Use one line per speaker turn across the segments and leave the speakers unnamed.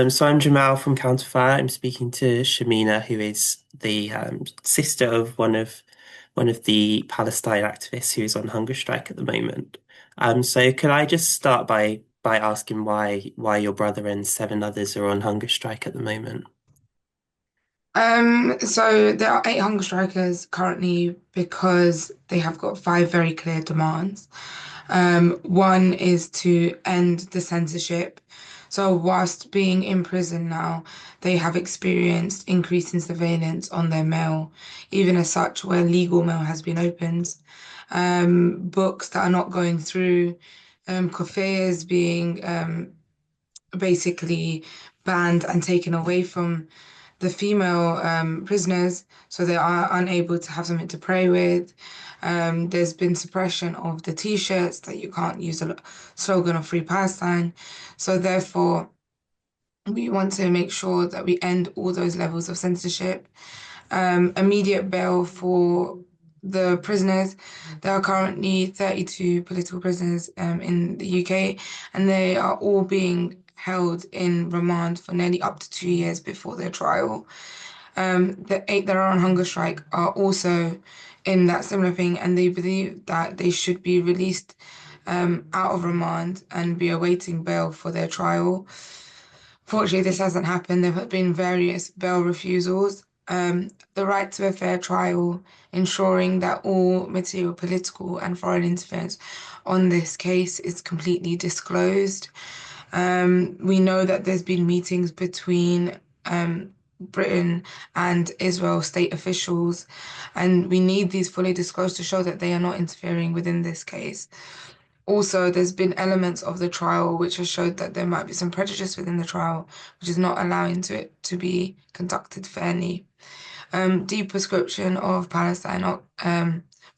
So I'm Jamal from Counterfire. I'm speaking to Shamina, who is the sister of one of the Palestine activists who is on hunger strike at the moment. So could I just start by asking why your brother and seven others are on hunger strike at the moment?
So there are eight hunger strikers currently because they have got five very clear demands. One is to end the censorship. So whilst being in prison now, they have experienced increasing surveillance on their mail, even as such where legal mail has been opened. Books that are not going through, cafes being basically banned and taken away from the female prisoners, so they are unable to have something to pray with. There's been suppression of the t-shirts that you can't use the slogan of Free Palestine. So therefore, we want to make sure that we end all those levels of censorship. Immediate bail for the prisoners. There are currently 32 political prisoners in the UK, and they are all being held in remand for nearly up to 2 years before their trial. The eight that are on hunger strike are also in that similar thing, and they believe that they should be released out of remand and be awaiting bail for their trial. Fortunately, this hasn't happened. There have been various bail refusals. The right to a fair trial, ensuring that all material political and foreign interference on this case is completely disclosed. We know that there's been meetings between Britain and Israel state officials, and we need these fully disclosed to show that they are not interfering within this case. Also, there's been elements of the trial which have showed that there might be some prejudice within the trial, which is not allowing it to be conducted fairly. Deprescription of Palestine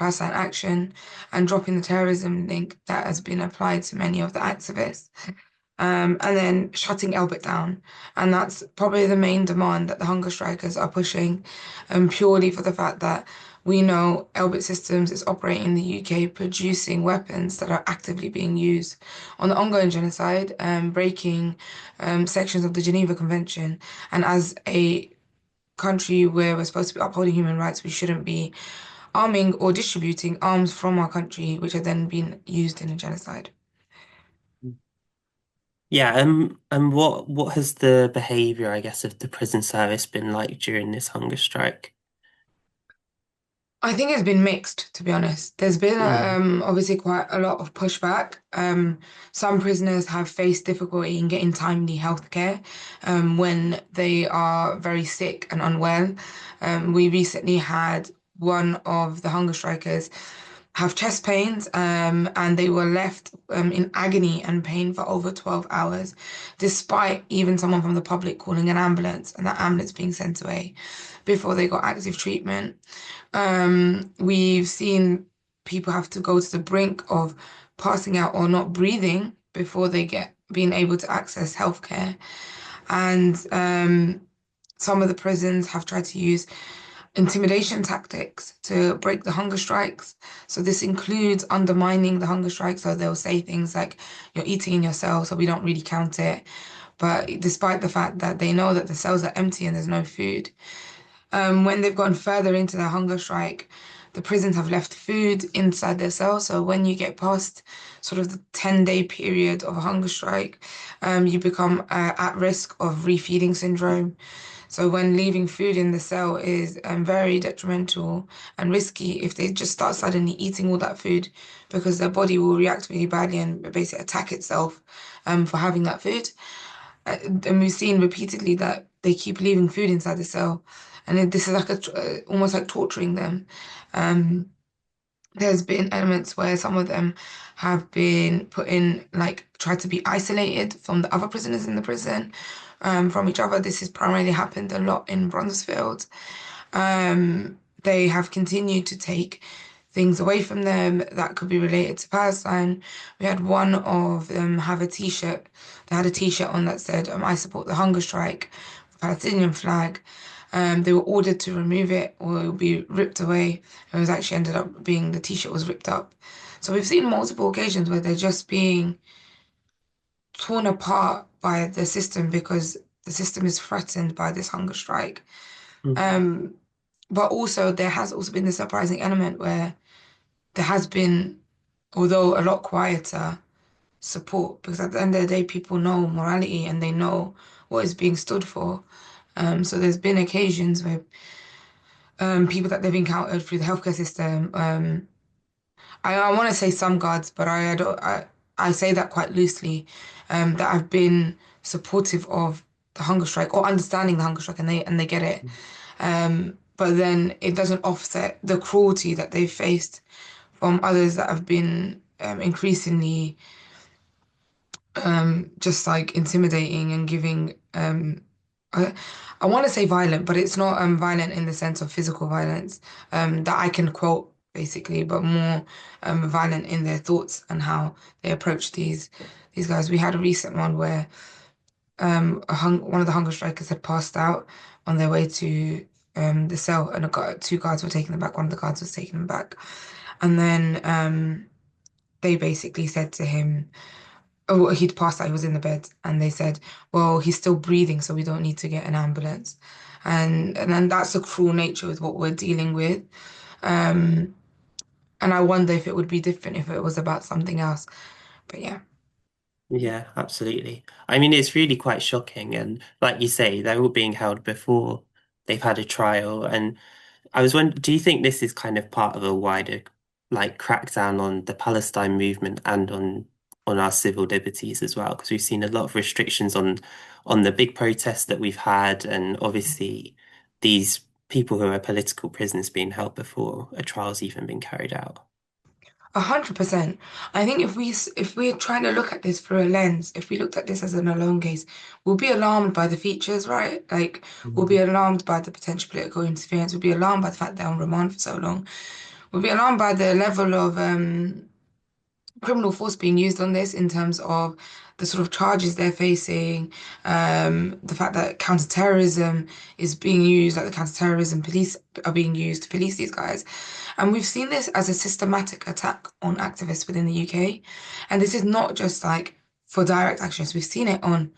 action, and dropping the terrorism link that has been applied to many of the activists. And then shutting Elbit down. And that's probably the main demand that the hunger strikers are pushing, purely for the fact that we know Elbit Systems is operating in the UK, producing weapons that are actively being used on the ongoing genocide, breaking sections of the Geneva Convention. And as a country where we're supposed to be upholding human rights, we shouldn't be arming or distributing arms from our country, which are then being used in a genocide.
Yeah, and what has the behavior, I guess, of the prison service been like during this hunger strike?
I think it's been mixed, to be honest. There's been
Mm.
obviously quite a lot of pushback. Some prisoners have faced difficulty in getting timely health care when they are very sick and unwell. We recently had one of the hunger strikers have chest pains, and they were left in agony and pain for over 12 hours, despite even someone from the public calling an ambulance and that ambulance being sent away before they got active treatment. We've seen people have to go to the brink of passing out or not breathing before they get being able to access healthcare. And some of the prisons have tried to use intimidation tactics to break the hunger strikes. So this includes undermining the hunger strike. So they'll say things like, "You're eating in your cell, so we don't really count it." But despite the fact that they know that the cells are empty and there's no food, when they've gone further into their hunger strike, the prisons have left food inside their cells. So when you get past sort of the 10-day period of a hunger strike, you become at risk of refeeding syndrome. So when leaving food in the cell is very detrimental and risky if they just start suddenly eating all that food because their body will react really badly and basically attack itself for having that food. And we've seen repeatedly that they keep leaving food inside the cell, and this is like almost like torturing them. Um, there's been elements where some of them have been put in, like, tried to be isolated from the other prisoners in the prison, from each other. This has primarily happened a lot in Bronzefield. They have continued to take things away from them that could be related to Palestine. We had one of them have a t-shirt. They had a t-shirt on that said, "I support the hunger strike," Palestinian flag. They were ordered to remove it or it would be ripped away. It was actually ended up being the t-shirt was ripped up. So we've seen multiple occasions where they're just being torn apart by the system because The system is threatened by this hunger strike.
Mhm.
Um, but also there has also been the surprising element where there has been, although a lot quieter, support because at the end of the day, people know morality and they know what is being stood for. So there's been occasions where people that they've encountered through the healthcare system, I want to say some guards, but I don't, I say that quite loosely, that have been supportive of the hunger strike or understanding the hunger strike and they get it. But then it doesn't offset the cruelty that they've faced from others that have been increasingly just like intimidating and giving I, I want to say violent, but it's not violent in the sense of physical violence that I can quote basically, but more violent in their thoughts and how they approach these guys. We had a recent one where one of the hunger strikers had passed out on their way to the cell, and two guards were taking them back. One of the guards was taking them back, and then they basically said to him. Oh, well, he'd passed out, he was in the bed, and they said, well, he's still breathing, so we don't need to get an ambulance. And then that's the cruel nature with what we're dealing with. Um, and I wonder if it would be different if it was about something else. But yeah.
Yeah, absolutely. I mean, it's really quite shocking. And like you say, they're all being held before they've had a trial. And I was wondering, do you think this is kind of part of a wider, like, crackdown on the Palestine movement and on our civil liberties as well? Because we've seen a lot of restrictions on the big protests that we've had, and obviously these people who are political prisoners being held before a trial's even been carried out.
100%. I think if we're trying to look at this through a lens, if we looked at this as an alone case, we'll be alarmed by the features, right? Like we'll be
Mm.
alarmed by the potential political interference. We'll be alarmed by the fact they're on remand for so long. We'll be alarmed by the level of criminal force being used on this in terms of the sort of charges they're facing, the fact that counterterrorism is being used, like the counterterrorism police are being used to police these guys. And we've seen this as a systematic attack on activists within the UK. And this is not just like for direct actions. We've seen it on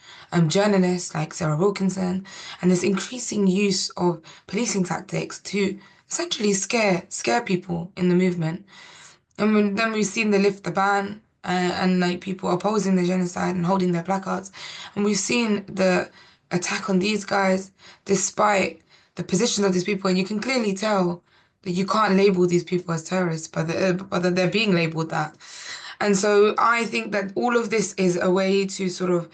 journalists like Sarah Wilkinson, and this increasing use of policing tactics to essentially scare people in the movement. And then we've seen the lift the ban and like people opposing the genocide and holding their placards. And we've seen the attack on these guys despite the positions of these people. And you can clearly tell that you can't label these people as terrorists, but that they're being labeled that. And so I think that all of this is a way to sort of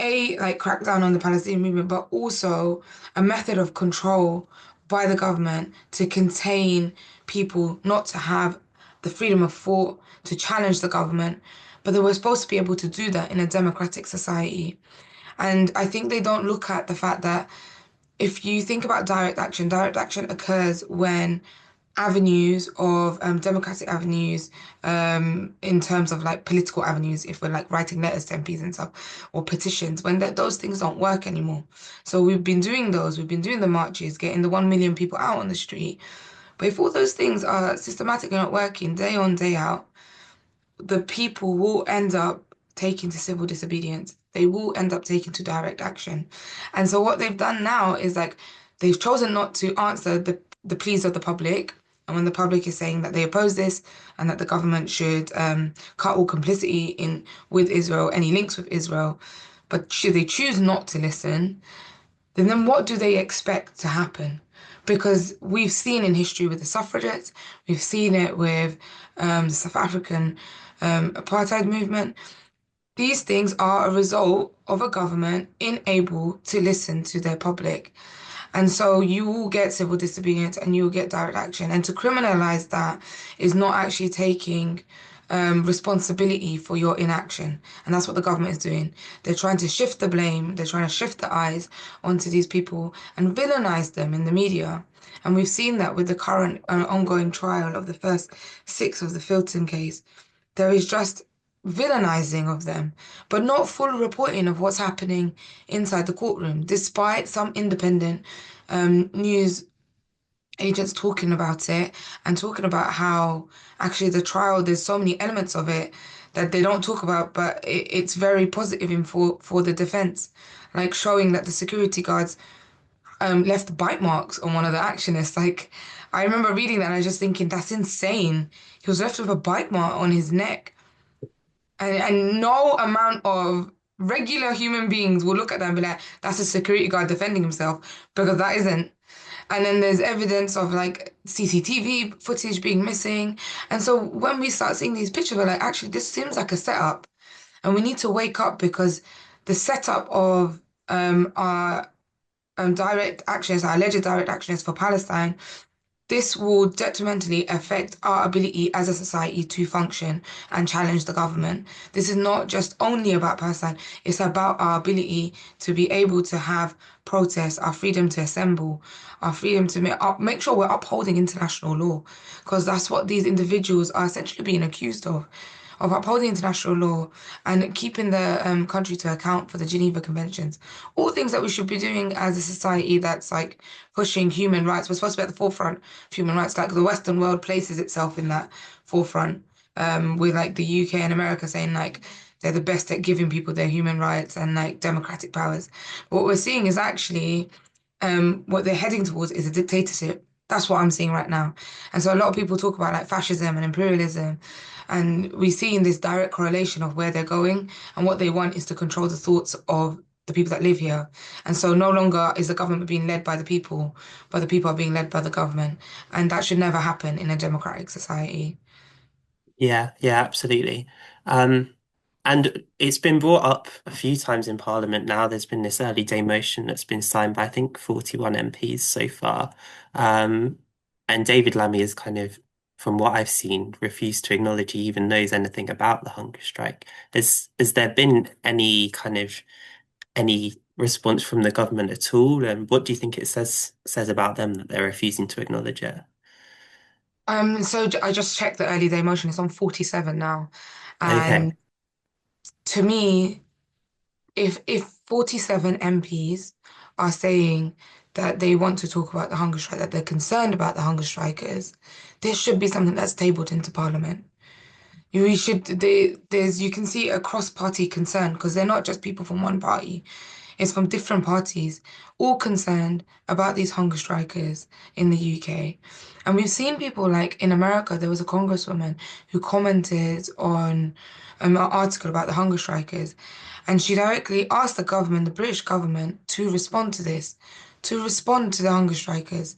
like crack down on the Palestinian movement, but also a method of control by the government to contain people, not to have the freedom of thought, to challenge the government. But they were supposed to be able to do that in a democratic society. And I think they don't look at the fact that if you think about direct action occurs when avenues of democratic avenues in terms of like political avenues if we're like writing letters to MPs and stuff or petitions when those things don't work anymore. So we've been doing the marches, getting the 1 million people out on the street. But if all those things are systematically not working day on, day out, the people will end up taking to civil disobedience. They will end up taking to direct action. And so what they've done now is like they've chosen not to answer the pleas of the public. And when the public is saying that they oppose this and that the government should cut all complicity in with Israel, any links with Israel, but should they choose not to listen, then what do they expect to happen? Because we've seen in history with the suffragettes, we've seen it with the South African apartheid movement. These things are a result of a government unable to listen to their public. And so you will get civil disobedience and you will get direct action. And to criminalize that is not actually taking responsibility for your inaction. And that's what the government is doing. They're trying to shift the blame, they're trying to shift the eyes onto these people and villainize them in the media. And we've seen that with the current ongoing trial of the first six of the Filton case. There is just villainizing of them, but not full reporting of what's happening inside the courtroom, despite some independent news agents talking about it and talking about how actually the trial, there's so many elements of it that they don't talk about, but it's very positive for the defense. like showing that the security guards left bite marks on one of the actionists. Like, I remember reading that and I was just thinking, that's insane. He was left with a bite mark on his neck. And no amount of regular human beings will look at that and be like, that's a security guard defending himself, because that isn't. And then there's evidence of like CCTV footage being missing. And so when we start seeing these pictures, we're like, actually, this seems like a setup. And we need to wake up because the setup of our direct actions, our alleged direct actions for Palestine, this will detrimentally affect our ability as a society to function and challenge the government. This is not just only about Palestine, it's about our ability to be able to have protests, our freedom to assemble, our freedom to make sure we're upholding international law, because that's what these individuals are essentially being accused of upholding international law and keeping the country to account for the Geneva Conventions. All things that we should be doing as a society that's like pushing human rights. We're supposed to be at the forefront of human rights. Like the Western world places itself in that forefront, with like the UK and America saying like they're the best at giving people their human rights and like democratic powers. But what we're seeing is actually what they're heading towards is a dictatorship. That's what I'm seeing right now. And so a lot of people talk about like fascism and imperialism, and we see in this direct correlation of where they're going, and what they want is to control the thoughts of the people that live here. And so no longer is the government being led by the people, but the people are being led by the government. And that should never happen in a democratic society.
Yeah, yeah, absolutely. Um, and it's been brought up a few times in Parliament now. There's been this early day motion that's been signed by, I think, 41 MPs so far. Um, and David Lammy has kind of, from what I've seen, refused to acknowledge he even knows anything about the hunger strike. Has there been any response from the government at all? And what do you think it says about them that they're refusing to acknowledge it?
I just checked the early day motion. It's on 47 now.
Okay.
And to me, if 47 MPs are saying that they want to talk about the hunger strike, that they're concerned about the hunger strikers, this should be something that's tabled into Parliament. You can see a cross-party concern because they're not just people from one party. It's from different parties, all concerned about these hunger strikers in the UK. And we've seen people like in America, there was a congresswoman who commented on an article about the hunger strikers, and she directly asked the government, the British government, to respond to this, to respond to the hunger strikers.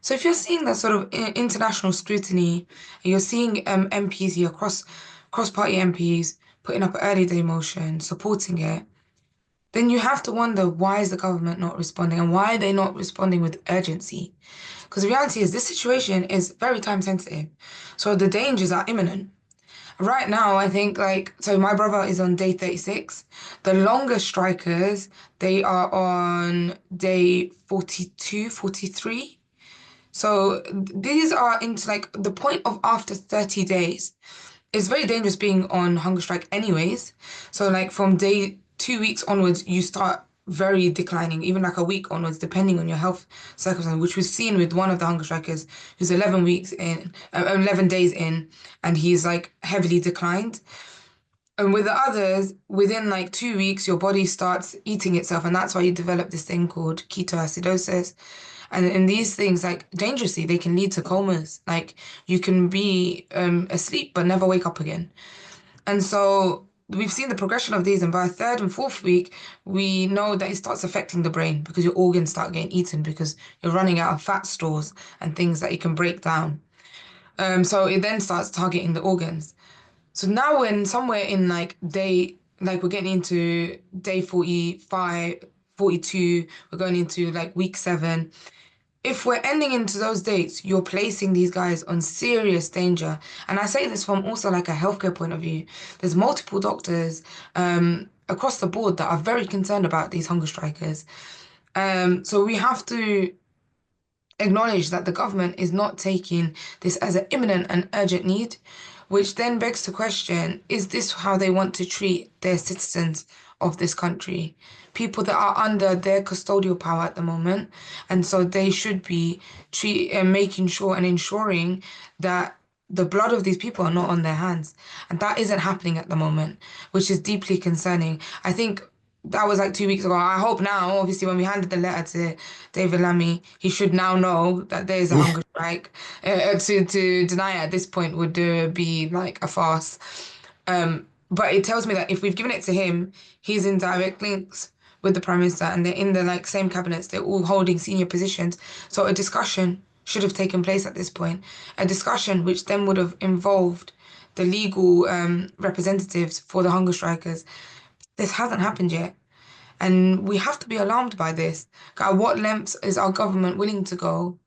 So if you're seeing that sort of international scrutiny, and you're seeing MPs here, cross-party MPs putting up an early day motion, supporting it, then you have to wonder, why is the government not responding, and why are they not responding with urgency? Because the reality is this situation is very time sensitive. So the dangers are imminent. Right now, I think so my brother is on day 36. The longest strikers, they are on day 42, 43. So these are into like the point of after 30 days. It's very dangerous being on hunger strike anyways. So like from day 2 weeks onwards, you start very declining, even like a week onwards, depending on your health circumstances, which we've seen with one of the hunger strikers who's 11 weeks in, 11 days in, and he's like heavily declined. And with the others, within like 2 weeks, your body starts eating itself, and that's why you develop this thing called ketoacidosis. And in these things, like dangerously, they can lead to comas. Like you can be asleep but never wake up again. And so we've seen the progression of these, and by third and fourth week, we know that it starts affecting the brain because your organs start getting eaten because you're running out of fat stores and things that you can break down. So it then starts targeting the organs. So now we're in somewhere in like we're getting into day 45, 42. We're going into like week 7. If we're ending into those dates, you're placing these guys on serious danger. And I say this from also like a healthcare point of view. There's multiple doctors across the board that are very concerned about these hunger strikers. So we have to acknowledge that the government is not taking this as an imminent and urgent need, which then begs the question, is this how they want to treat their citizens of this country? People that are under their custodial power at the moment. And so they should be making sure and ensuring that the blood of these people are not on their hands. And that isn't happening at the moment, which is deeply concerning. I think that was like 2 weeks ago. I hope now, obviously, when we handed the letter to David Lammy, he should now know that there is a hunger strike. To deny it at this point would be like a farce. But it tells me that if we've given it to him, he's in direct links with the Prime Minister, and they're in the like same cabinets. They're all holding senior positions. So a discussion should have taken place at this point. A discussion which then would have involved the legal representatives for the hunger strikers. This hasn't happened yet. And we have to be alarmed by this. At what lengths is our government willing to go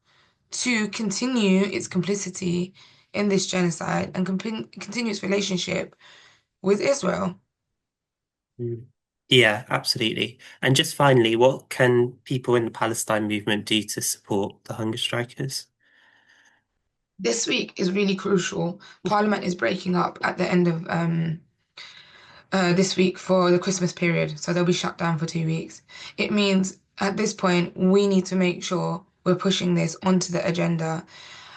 to continue its complicity in this genocide and continue its relationship with Israel?
Mm. Yeah, absolutely. And just finally, what can people in the Palestine movement do to support the hunger strikers?
This week is really crucial. Parliament is breaking up at the end of this week for the Christmas period, so they'll be shut down for 2 weeks. It means at this point we need to make sure we're pushing this onto the agenda.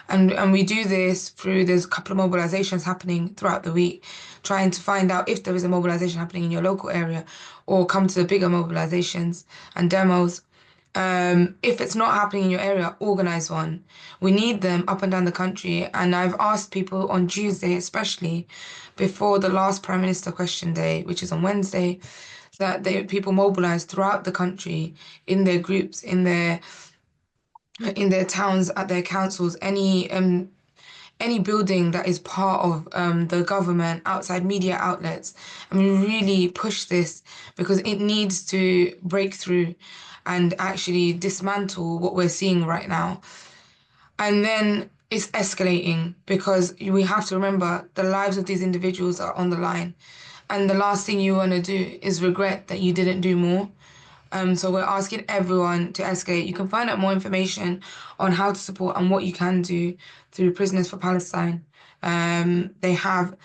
And we do this through there's a couple of mobilizations happening throughout the week, trying to find out if there is a mobilization happening in your local area or come to the bigger mobilizations and demos. If it's not happening in your area, organize one. We need them up and down the country. And I've asked people on Tuesday, especially before the last Prime Minister Question Day, which is on Wednesday, that people mobilize throughout the country in their groups, in their towns, at their councils, any building that is part of the government, outside media outlets, and we really push this because it needs to break through and actually dismantle what we're seeing right now. And then it's escalating because we have to remember the lives of these individuals are on the line. And the last thing you want to do is regret that you didn't do more. So we're asking everyone to escalate. You can find out more information on how to support and what you can do through Prisoners for Palestine. They have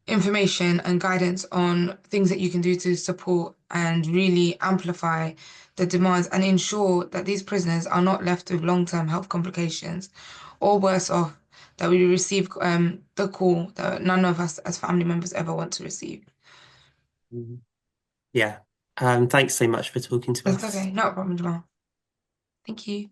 information and guidance on things that you can do to support and really amplify the demands and ensure that these prisoners are not left with long-term health complications or worse off, that we receive the call that none of us as family members ever want to receive.
Mhm. Yeah. Thanks so much for talking to
That's
us.
okay, not a problem, Jamal. Thank you.